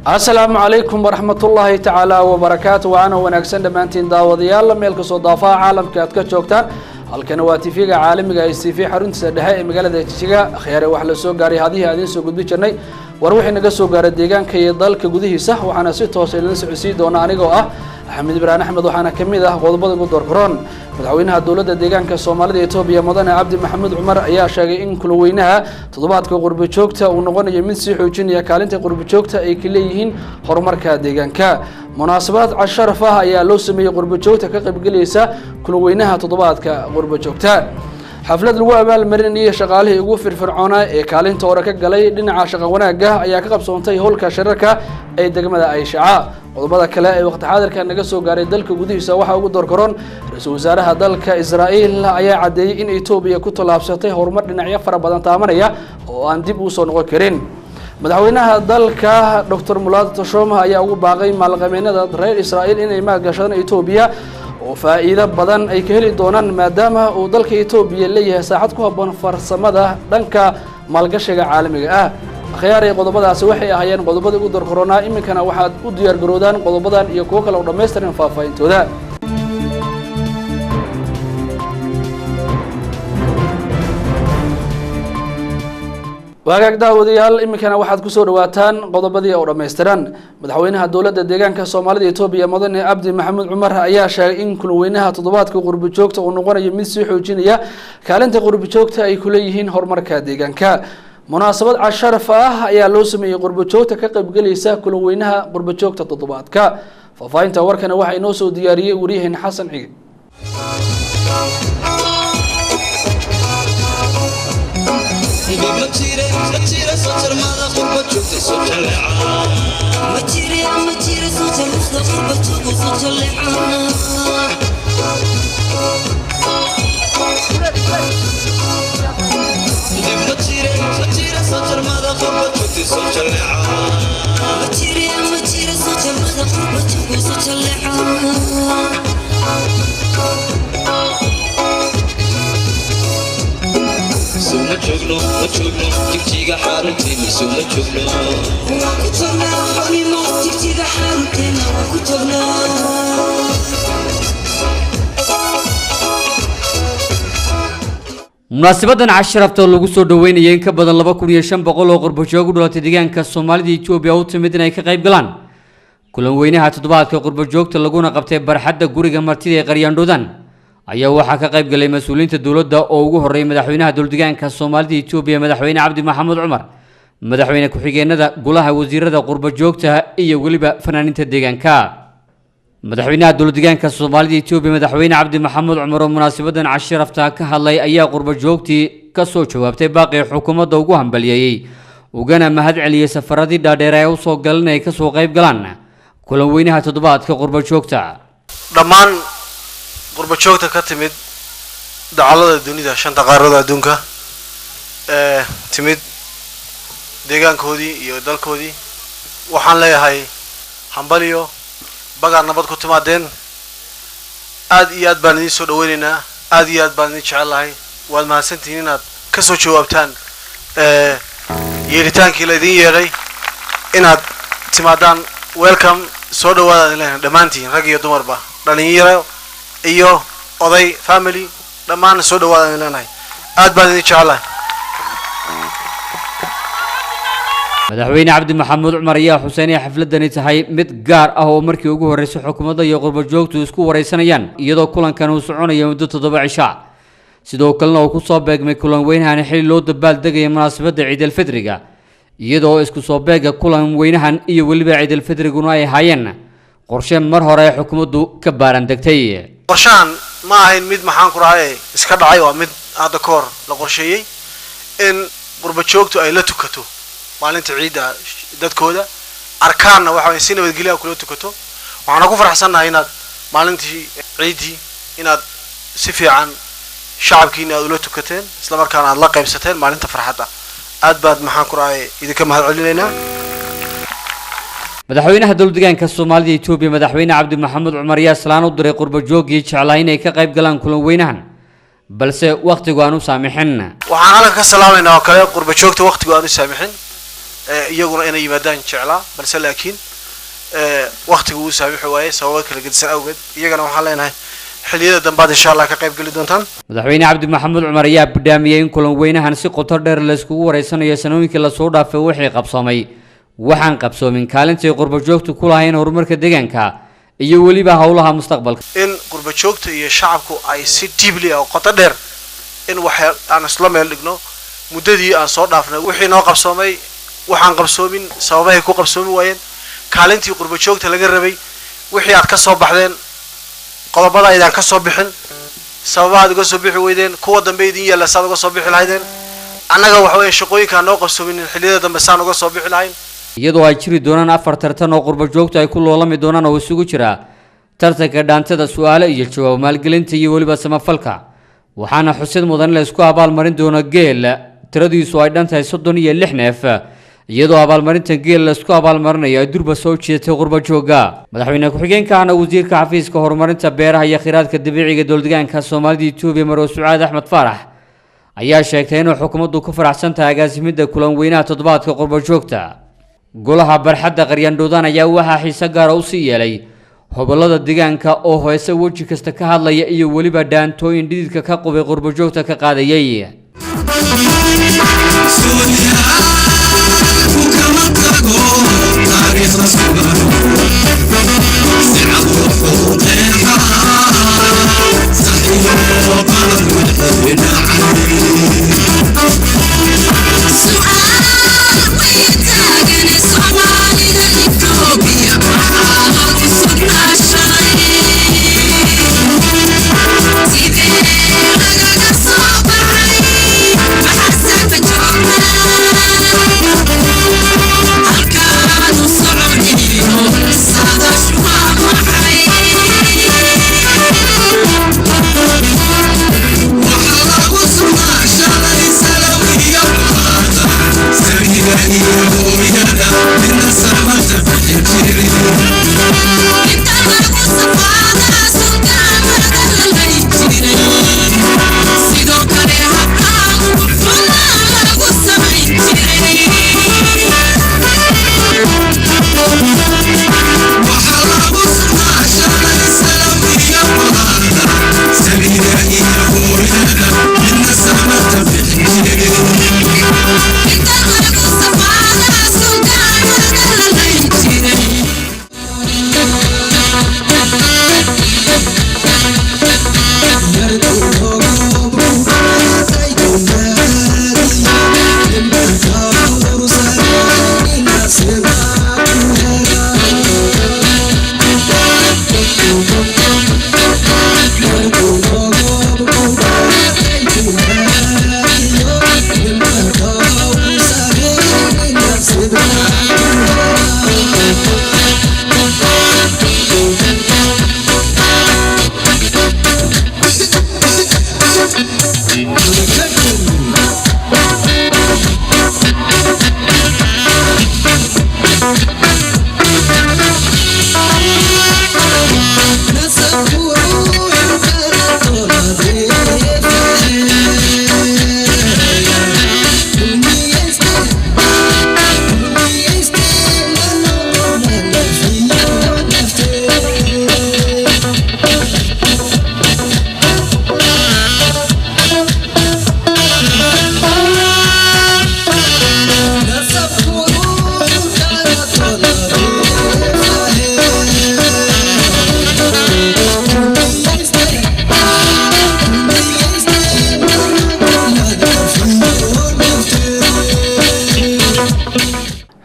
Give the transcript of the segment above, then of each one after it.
السلام عليكم ورحمة الله تعالى وبركاته وأنا ونكسن دمانتين داوديال ميلك صدافة عالم كاتك جوكتان الكنواتي فيها عالم جاي في حرون سدها مقالة تشجع خيار وحلا سوق جاري هذه سوق قد بيجني وروح نقصو جار الديجان كي يضل كجوده صح وحنا ست وصل سعيد وأنا نجوا أحمد بران أحمد وحنا كميده قضبض قدر قران مدعوينها الدولة الديجان كالصومالية إثيوبيا مدن عبد محمد عمر يا شاقين كلوينها تضبط كقرب شوكتا ونقول يمين سيح وجنيا كالنت قرب شوكتا أي كليهن حرمركا ديجان كا مناسبات عشرة فيها يا لوسمي قرب شوكتا كقب جليسة كلوينها تضبط كقرب شوكتا حفلة الوابل المرنية شغاله يوفر فرعونة كالين تورك جلي لنا عاشق وناجه أي كقب صونتي هول كشركة أي دجمة أي شعاع وضبط كلاء وقت حاضر كان نقصو جاري دلك جودي سواها وقدر كرون رئيس وزراء دلك إسرائيل أي عدي إن إثيوبيا كنت لابسته هرمر لنا يفر بدن تامرية وعندي بوصون وكرين مدعوينها دلك دكتور مولاد تشومها أي أو باقي مالغمينة رئيس إسرائيل إن ما جشان إثيوبيا وفائدة بدن أي كهلي دونان ما دام ودلك إثيوبيا اللي هي ساعتكم بنفرسمده دنك مالجشة عالمي خياري قضبضة سوحي أهين قضبضة قدر كورونا إما كان واحد أدير جرودان قضبضة يكوك لو دمسترين فافين تودا وهاك داوديال إما كان واحد كسور واتان قضبضة أو دمستران مدحوينها الدولة الديجان كالصومالية إثيوبيا مدن عبد محمد عمر أيا شاين كلوينها تضبط كقرب جوكتا ونقول يمين سيح وجنيا كالنت قرب جوكتا أي كليهن هرمركا ديجان كا مناسبات عشرة فاه يا لوسمي قرب جوكتا كقب جليسة كلوينها قرب جوكتا تضبط كا ففاين توركنا واحد نوسو ديارية وريهن حسن عيد مناسبة عشرة لوجو سو دوين ينك بدل لبا كوريا شن بقول قرب جوجو دولت ديجان كالصومالية إثيوبيا وتمدنا كقريب قلان كلن وينها تضبط كقرب جوج تلاقونا قبته برحد جوري مرتدي قريان دودان أيه واحد كقريب قلي مسؤولين الدولة دا أوجو هري مدحوينها دول ديجان كالصومالية إثيوبيا مدحوين عبد محمد عمر مدحوين كحجينا دا قولها وزير دا قرب جوجتها إيه قلبا فنانين تديجان كا مدحوينها دول ديجان كالصومالية إثيوبيا مدحوين عبد محمد عمر مناسبة عشرة فتاك هالله أيه قرب جوجتي كسوتشو وابتي باقي حكومة دوجوهم بليي وجنا مهد علي سفردي دا ديراي وسوق قلنا كسوق قيب قلنا كلن وينها تضبط كقرب جوجتا دمان قرب جوجتا كتمد دعالة الدنيا عشان تقارض الدنيا تمد ديجان كودي يودل كودي وحن لي هاي حنبليو بقى نبض كنت مادين آد باني سود ويننا آد باني شعلهاي والما سنتيننا كسو شوابتان يريتان كلا دين يري إنها تمادان ويلكم سود ولا لنا دمانتين رجيو دمربا رنيرة إيو أضي فاميلي دمان سود ولا لنا آد باني شعله مدحوين عبد محمد عمر يا حسين حفلة دنيتهاي مد قار أهو مركي وجوه الرئيس حكومة يقرب جوجتو يسكو ورئيسانيان يدو كلن كانوا سعون يمدو تضبع عشاء سيدو كلنا وكوصا بيج كلن وينها نحل لود بال دقي مناسبة عيد الفطر يدو اسكو صوبيج كلن وينها يولي عيد الفطر جناي هاين قرشان مرة رأي حكومة دو كبارن دكتي قرشان ما هين مد محان قرأي اسكاد عيوا مد هذا كور لقرشيي إن قرب جوجتو أي لا تكتو maalinta ciida dadkooda arkaanna waxa ay si nabadgelyo kula tukato waxaan ku faraxsanahay inaad maalintii ciidii inaad si fiican shacabkiina ula tukateen isla markaana aad la qaybsateen maalinta farxadda aad baad maxaan ku raay idinka mahad celinayna madaxweynaha dowladda deegaanka Soomaaliya Itoobiya madaxweyne Cabdi Maxamed Cumar yaa salaan u diray qurbo joogii jeclaa inay ka qayb galaan kulan weynahan balse waqtigu aanu saamixin waxaan halka ka salaamayna oo kale qurbo joogta waqtigu aanu saamixin iyaguna inay yimaadaan jeclaa balse laakiin waqtigu uu saamixi waayay sababo kala gedisan awgeed iyagana waxaan leenahay xilliyada dambaad insha Allah ka qayb gali doontaan madaxweyne cabdi maxamuud cumar ayaa badhaamiyay in kulan weynahan si qoto dheer la iskugu wareysanayo sanooyinkii la soo dhaafay wixii qabsoomay waxaan qabsoomin kaalintii qurbo joogtu ku lahayn horumarka deegaanka iyo waliba hawlaha mustaqbalka in qurbo joogta iyo shacabku ay si deeply oo qoto dheer in waxa aan isla meel dhigno muddadii aan soo dhaafnay wixii noo qabsoomay waxaan qabsoomin sababahay ku qabsoomi waayeen kaalintii qurbo joogta laga rabay wixii aad ka soo baxdeen qodobada aydan ka soo bixin sababaha uga soo bixi weydeen kuwa dambe idin yeela saad uga soo bixi lahaydeen annaga waxa weeye shaqooyinka noo qabsoomin xilliyada dambe saan uga soo bixi lahayn iyadoo ay jiri doonaan 4 tartan oo qurbo joogta ay ku loolami doonaan oo isugu jira tartanka dhaantada su'aalo iyo jawaab maalgelinta iyo waliba samafalka waxaana xusid mudan la isku abaalmarin doono geel tiradiisu ay dhantahay 36 neef iyadoo abaalmarinta geel la isku abaalmarinayo ay durba soo jeetay qurbo jooga madaxweyne ku-xigeenka wasiirka xafiiska horumarinta beeraha iyo kheyraadka dabiiciga dowladdeegaanka Soomaalida Itoobiya Maro Sucaad Axmed Faarax ayaa sheegtay in xukuumaddu ku faraxsan tahay agaasimida kulan weynaha toddobaadka qurbo joogta golaha barxadda qaryandhoodaan ayaa waxaa xiise gaar ah u sii yeelay hobolada deegaanka oo hoose weji kasta ka hadlaya iyo waliba dhaantooyin dhididka ka qubay qurbo joogta ka qaadayay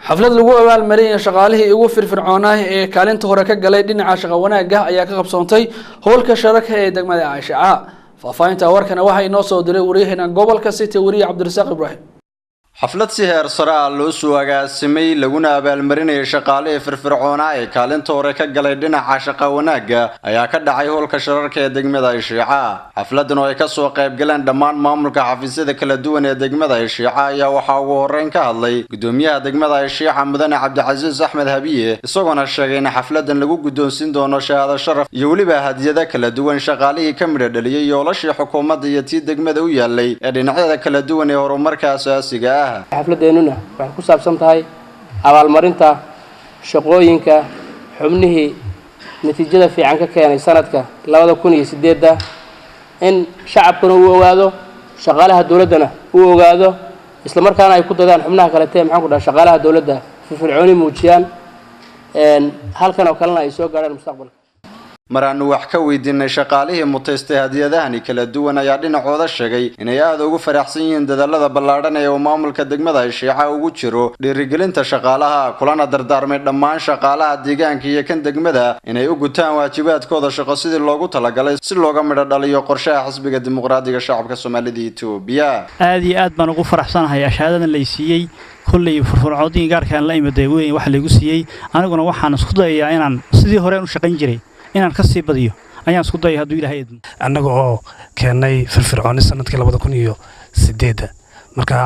xaflad lagu abaalmariyay shaqaalihii ugu firfircoonaa ee kaalinta hore ka galay dhinaca shaqo wanaagga ayaa ka qabsoontay howlka sharaka ee degmada Aisha faafaynta warkana waxa inoo soo diray wariyahana gobolka City wariye Cabdirasaaq Ibrahim xaflad si heer sare ah loo soo agaasimay laguna abaalmarinayay shaqaalihii firfircoonaa ee kaalinta hore ka galay dhinaca shaqo wanaagga ayaa ka dhacay howlka shararka ee degmada Aisha xafladan oo ay ka soo qayb galeen dhammaan maamulka xafiisyada kala duwan ee degmada Aisha ayaa waxa ugu horeyn ka hadlay gudoomiyaha degmada Aisha Mudane Cabdicasiis Axmed Habiye isagoo sheegay in xafladan lagu gudoonsin doono shahaado sharaf iyo waliba hadiyada kala duwan shaqaalihii ka midho dhaliyay yoolashii xukuumadda iyo tii degmada u yaalay ee dhinacyada kala duwan ee horumarka asaasiga ah xafladeenuna waxay ku saabsan tahay abaalmarinta shaqooyinka xubnihii natiijada fiican ka keenay sanadka 2008 in shacabkuna uu ogaado shaqaalaha dawladana uu ogaado isla markaana ay ku dadaan xubnaha kale maxaan ku dhahay shaqaalaha dawladda firfircooni muujiyaan halkan oo kalena ay soo gaaraan mustaqbalka maraanu wax ka weydiinay shaqaalihii mutaystay hadiyadahani kala duwan ayaa dhinacooda sheegay inay aad ugu faraxsan yihiin dadaalada ballaadhan ee maamulka degmada Shiica ugu jiro dhiirigelinta shaqaalaha kulana dardaarmay dhammaan shaqaalaha deegaanka iyo kan degmada inay u gutaan waajibaadkooda shaqo sidii loogu talagalay si looga midho dhaliyo qorshaha xisbiga dimuqraadiga shacabka Soomaalida Itoobiya aad iyo aad baan ugu faraxsanahay ashaadadan la siiyay kulli furfurcoodin gaarkaan la imaday weyn wax lagu siiyay aniguna waxaan isku dayayaa inaan sidii hore u shaqayn jiray inaan ka sii badiyo ayaan isku dayay haduu Ilaahay idmo annaga oo keenay firfircooni sanadkii 2008 marka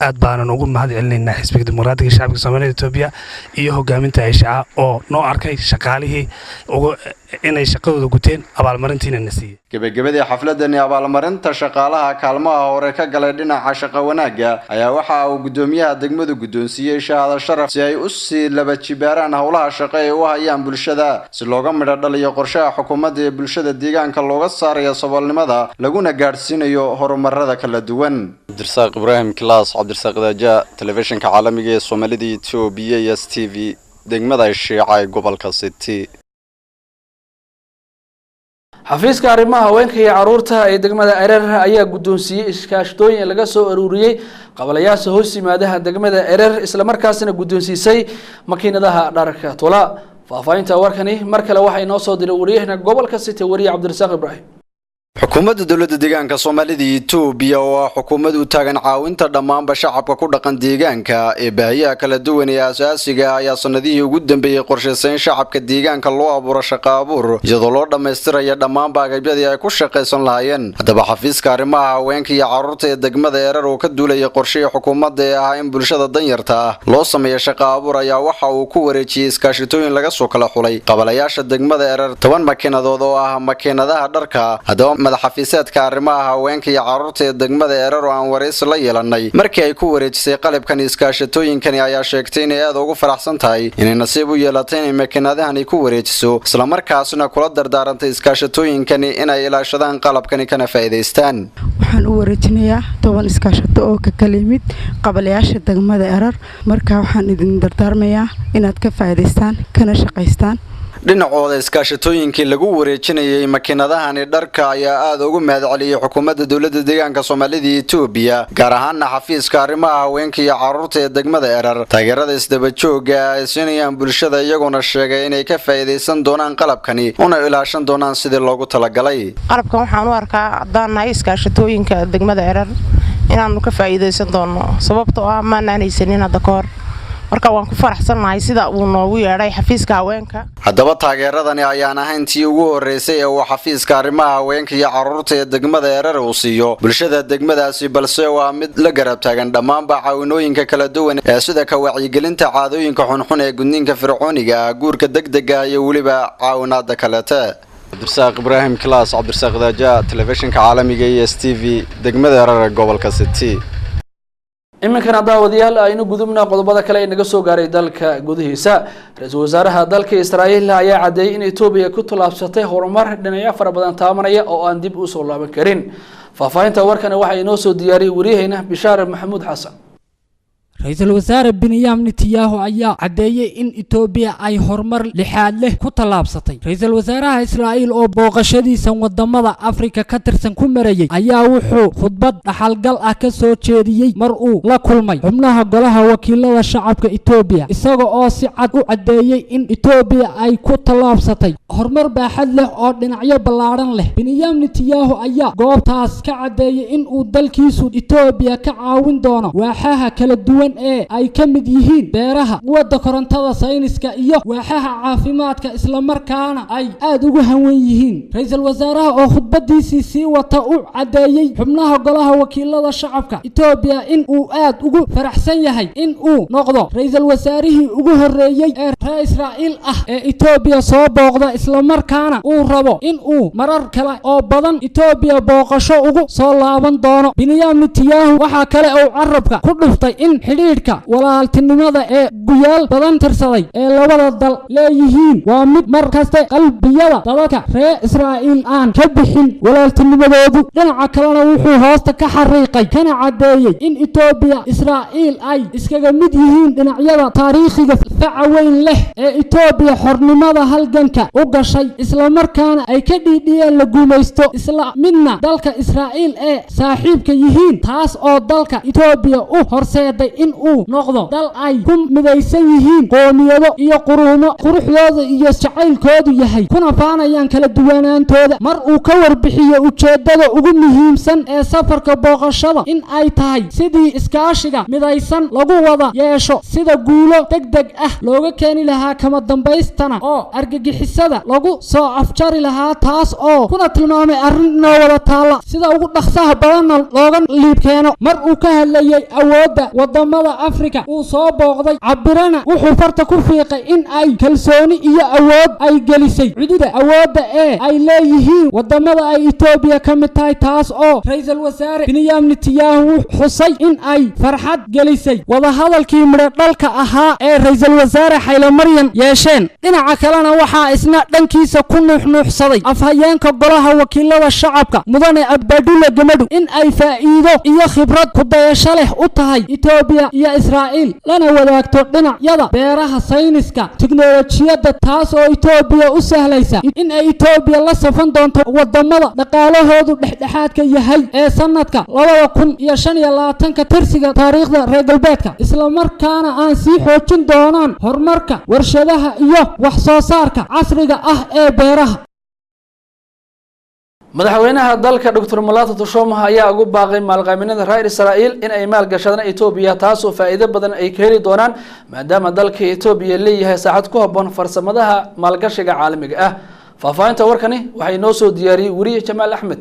aad baan ugu mahad celinaynaa xisbiga dimuqraadiga shacabka Soomaalida Itoobiya iyo hogaaminta Shiica oo noo arkay shaqaalihii inay shaqadooda guteen abaalmarintiina na siiyay gabagabadii xafladani abaalmarinta shaqaalaha kaalmaha hore ka galay dhinaca shaqo wanaaga ayaa waxa uu gudoomiyaha degmadu gudoonsiiyay shahaado sharaf si ay u sii laba jibaaraan hawlaha shaqo ee u hayaan bulshada si looga midho dhaliyo qorshaha xukuumadda ee bulshada deegaanka looga saarayo saboolnimada laguna gaarsiinayo horumarada kala duwan Cabdirsaaq Ibraahim Claas Cabdirsaaq Daaja telefishinka caalamiga ee Soomaalida Itoobiya STV degmada Shiica ee gobolka City xafiiska arrimaha haweenka iyo caruurta ee degmada Erer ayaa gudoonsiiyay iskaashatooyin laga soo ururiyay qabalayaasha hoos yimaadaha degmada Erer isla markaasna gudoonsiisay makiinadaha dharka tola faafaynta warkani mar kale waxa inoo soo diray wariyahna gobolka City wariye Cabdirsaaq Ibraahim xukuumadda dawladda deegaanka Soomaalida Itoobiya oo xukuumad u taagan caawinta dhammaan shacabka ku dhaqan deegaanka ee baahiyaha kala duwan ee asaasiga ayaa sanadihii ugu dambeeyay qorsheysay shacabka deegaanka loo abuuro shaqo abuur iyadoo loo dhameystirayo dhammaan baahiyaadii ay ku shaqeysan lahaayeen hadaba xafiiska arrimaha haweenka iyo caruurta ee degmada Erer oo ka duulaya qorshaha xukuumadda ee ah in bulshada danyarta ah loo sameeyo shaqo abuur ayaa waxa uu ku wareejiyay iskaashatooyin laga soo kala xulay qabalayaasha degmada Erer 10 makiinadood oo ah makiinadaha dharka hadaba madaxafiisaadka arrimaha haweenka iyo caruurta ee degmada Erer oo aan wareysi la yeelanay markii ay ku wareejisay qalabkan iskaashatooyinkani ayaa sheegtay in ay aad ugu faraxsan tahay inay nasiib u yeelatay in makiinadahan ku wareejiso isla markaasna kula dardaarantay iskaashatooyinkani inay ilaashadaan qalabkani kana faa'iideystaan waxaan u wareejinayaa 10 iskaashato oo ka kala yimid qabalayaasha degmada Erer marka waxaan idin dardaarmayaa inaad ka faa'iideystaan kana shaqeystaan dhinacooda iskaashatooyinkii lagu wareejinayay makiinadahani dharka ayaa aad ugu mahad celiyay xukuumadda dawladda deegaanka Soomaalida Itoobiya gaar ahaan xafiiska arrimaha haweenka iyo caruurta ee degmada Erer taageerada isdaba jooga ay siinayaan bulshada iyagoo sheegay inay ka faa'iideysan doonaan qalabkani una ilaashan doonaan sidii loogu talagalay qalabkan waxaan u arkaa hadaan iskaashatooyinka degmada Erer inaanu ka faa'iideysan doono sababtoo ah ma aanaysanin hadda ka hor marka waan ku faraxsanahay sida uu noogu yeeray xafiiska haweenka hadaba taageeradani ayaan ahayn tii ugu horeysay ee uu xafiiska arrimaha haweenka iyo caruurta ee degmada Erer uu siiyo bulshada degmadaasi balse waa mid la garab taagan dhammaan caawinooyinka kala duwan ee sida ka wacyigelinta caadooyinka xunxun ee gudniinka fircooniga guurka degdega iyo waliba caawinaada kaleeta Cabdirsaaq Ibraahim Claas Cabdirsaaq Daaja telefishinka caalamiga ee STV degmada Erer gobolka City iminkana daawadayaal aynu gudubna qodobada kale ee naga soo gaaray dalka gudihiisa ra'iisul wasaaraha dalka Israa'iil ayaa cadeeyay in Itoobiya ku talaabsatay horumar dhinacyo fara badan taabanaya oo aan dib u soo laaban karin faafahinta warkana waxa inoo soo diyaariyay wariyahayna Bishaar Maxamuud Xasan ra'iisul wasaare Benjamin Netanyahu ayaa cadeeyay in Itoobiya ay horumar lixaad leh ku talaabsatay ra'iisul wasaaraha Israa'iil oo booqashadiisa wadamada Afrika ka tirsan ku marayay ayaa wuxuu khudbad dhaxalgal ah ka soo jeediyay mar uu la kulmay xubnaha golaha wakiilada shacabka Itoobiya isaga oo si cad u cadeeyay in Itoobiya ay ku talaabsatay horumar baaxad leh oo dhinacyo ballaaran leh Benjamin Netanyahu ayaa goobtaas ka cadeeyay in uu dalkiisu Itoobiya ka caawin doono waaxaha kala duwan duwan ee ay ka mid yihiin beeraha quwadda korontada sayniska iyo waaxaha caafimaadka isla markaana ay aad ugu hanwen yihiin ra'iisul wasaaraha oo khudbadiisii sii wata u cadeeyay xubnaha golaha wakiilada shacabka Itoobiya in uu aad ugu faraxsan yahay in uu noqdo ra'iisul wasaarihii ugu horeeyay ee Israa'iil ah ee Itoobiya soo booqda isla markaana uu rabo in uu marar kale oo badan Itoobiya booqasho ugu soo laaban doono Benjamin Netanyahu waxa kale oo carabka ku dhuftay in xiriirka walaaltinimada ee guyaal badan tirsaday ee labada dal leeyihiin waa mid mar kasta qalbiyada dadka reer Israa'iil aan ka bixin walaaltinimadoodu dhinaca kalena wuxuu hoosta ka xariiqay kana cadeeyay in Itoobiya Israa'iil ay iskaga mid yihiin dhinacyada taariikhiga faca weyn leh ee Itoobiya xornimada halganka u gashay isla markaana ay ka dhiidhiyeen la guumaysto isla midna dalka Israa'iil ee saaxiibka yihiin taas oo dalka Itoobiya u horseeday in uu noqdo dal ay ku midaysan yihiin qoomiyado iyo quruxdooda iyo jacaylkoodu yahay kuna faanayaan kala duwanaantooda mar uu ka warbixiyo ujeedada ugu muhiimsan ee safarka booqashada in ay tahay sidii iskaashiga midaysan lagu wada yeesho sida guulo degdeg ah looga keeni lahaa kama dambaystana oo argagixisada lagu soo afjari lahaa taas oo kuna tilmaamay arrin inoo wada taala sida ugu dhaqsaha badanna looga liib keeno mar uu ka hadlayay awoodda wadamada Afrika uu soo booqday cabirana wuxuu farta ku fiiqay in ay kalsooni iyo awood ay gelisay cudida awoodda ee ay leeyihiin wadamada ay Itoobiya ka mid tahay taas oo ra'iisul wasaare Benjamin Netanyahu xusay in ay farxad gelisay wada hadalkii midho dhalka ahaa ee ra'iisul wasaare Haile Mariam yeesheen dhinaca kalena waxa isna dhankiisa ku nuuxnuuxsaday afhayeenka golaha wakiilada shacabka mudane Abdulla Gamadu in ay faa'iido iyo khibrad ku dayasho leh u tahay Itoobiya iyo Israa'iil lana wadaagto dhinacyada beeraha sayniska tiknoolajiyada taas oo Itoobiya u sahlaysa in ay Itoobiya la safan doonto wadamada dhaqaalahoodu dhexdhexaadka yahay ee sanadka 2025 tirsiga taariikhda reer galbeedka isla markaana aan sii xoojin doonaan horumarka warshadaha iyo wax soo saarka casriga ah ee beeraha madaxweynaha dalka Dr. Mulatu Teshome ayaa ugu baaqay maalqabeennada reer Israa'iil in ay maalgashadaan Itoobiya taas oo faa'iido badan ay ka heli doonaan maadaama dalka Itoobiya leeyahay saacad ku habboon farsamadaha maalgashiga caalamiga ah faafahinta warkani waxay noo soo diyaariyay wariye Jamaal Axmed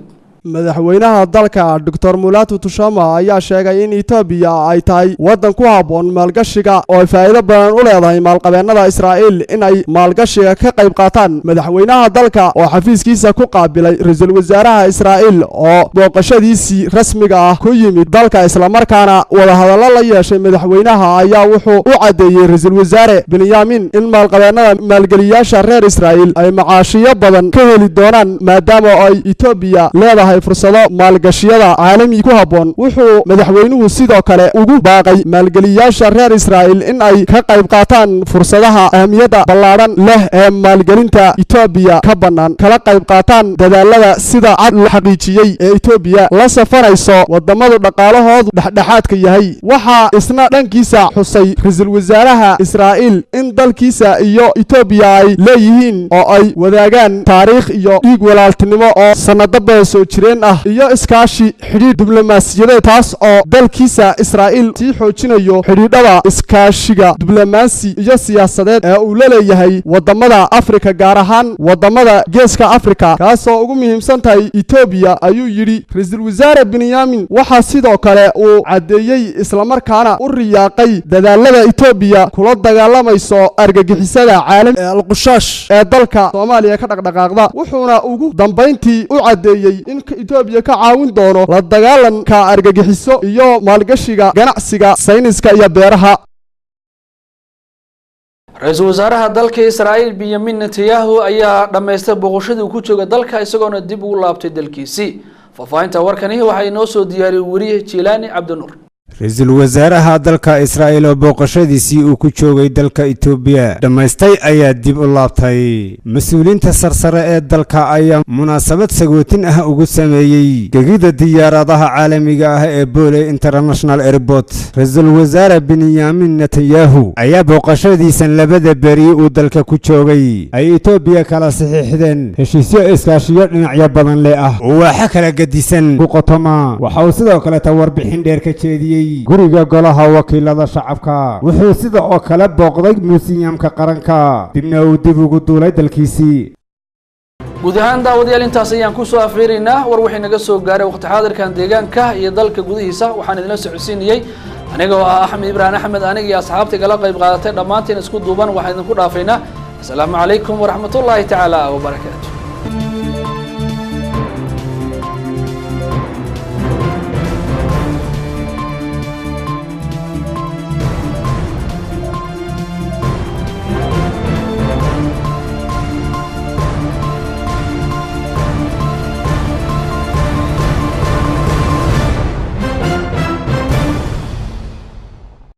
madaxweynaha dalka Dr. Mulatu Teshome ayaa sheegay in Itoobiya ay tahay wadan ku habboon maalgashiga oo faa'iido badan u leedahay maalqabeennada Israa'iil in ay maalgashiga ka qayb qaataan madaxweynaha dalka oo xafiiskiisa ku qaabilay ra'iisul wasaaraha Israa'iil oo booqashadiisii rasmiga ah ku yimid dalka isla markaana wada hadallo la yeeshay madaxweynaha ayaa wuxuu u cadeeyay ra'iisul wasaare Benjamin in maalqabeennada maalgeliyaasha reer Israa'iil ay macaashiyo badan ka heli doonaan maadaama ay Itoobiya leedahay fursado maalgashiyada caalami ku habboon wuxuu madaxweynuhu sidoo kale ugu baaqay maalgeliyaasha reer Israa'iil in ay ka qayb qaataan fursadaha ahmiyadda ballaaran leh ee maalgelinta Itoobiya ka bannaan kala qayb qaataan dadaalada sida cad la xaqiijiyay ee Itoobiya la safarayso wadamada dhaqaalahoodu dhexdhexaadka yahay waxa isna dhankiisa xusay ra'iisul wasaaraha Israa'iil in dalkiisa iyo Itoobiya ay leeyihiin oo ay wadaagaan taariikh iyo dhiig walaaltinimo oo sanado badan soo jireen ah iyo iskaashi xiriir diblomaasiyadeed taas oo dalkiisa Israa'iil sii xoojinayo xiriirada iskaashiga diblomaasi iyo siyaasadeed ee uu leeyahay wadamada Afrika gaar ahaan wadamada Geeska Afrika kaas oo ugu muhiimsan tahay Itoobiya ayuu yiri ra'iisul wasaare Benjamin waxa sidoo kale uu cadeeyay isla markaana u riyaaqay dadaalada Itoobiya kula dagaalamayso argagixisada caalamiga ee al-Qushaash ee dalka Soomaaliya ka dhaqdhaqaaqda wuxuuna ugu dambeyntii u cadeeyay in Itoobiya ka caawin doono la dagaalanka argagixiso iyo maalgashiga ganacsiga sayniska iyo beeraha ra'iisul wasaaraha dalka Israa'iil Benjamin Netanyahu ayaa dhameystay booqashadii uu ku joogay dalka isagoona dib ugu laabtay dalkiisii faafahinta warkani waxay noo soo diyaariyay wariye Jilaani Cabdinuur ra'iisul wasaaraha dalka Israa'iil oo booqashadiisii uu ku joogay dalka Itoobiya dhameystay ayaa dib u laabtay mas'uuliyiinta sarsare ee dalka ayaa munaasabad sagootin ah ugu sameeyay gegida diyaaradaha caalamiga ah ee Bole International Airport ra'iisul wasaare Benjamin Netanyahu ayaa booqashadiisan labada beri uu dalka ku joogay ay Itoobiya kala saxiixdeen heshiisyo iskaashiyo dhinacyo badan leh ah oo waxa kala gadisan ku qotoma waxa uu sidoo kale warbixin dheer ka jeediyay tegey guriga golaha wakiilada shacabka wuxuu sida oo kale booqday muusiyamka qaranka dibna uu dib ugu duulay dalkiisii guud ahaan daawadayaal intaas ayaan ku soo afeeraynaa war wixii naga soo gaaray waqti xaadirkan deegaanka iyo dalka gudihiisa waxaan idinla socodsiinayay aniga oo ah Axmed Ibrahim Axmed aniga iyo asxaabta kala qayb qaadatay dhammaantiin isku duuban waxaan idinku dhaafaynaa asalaamu calaykum waraxmatullaahi tacaala wabarakaatuh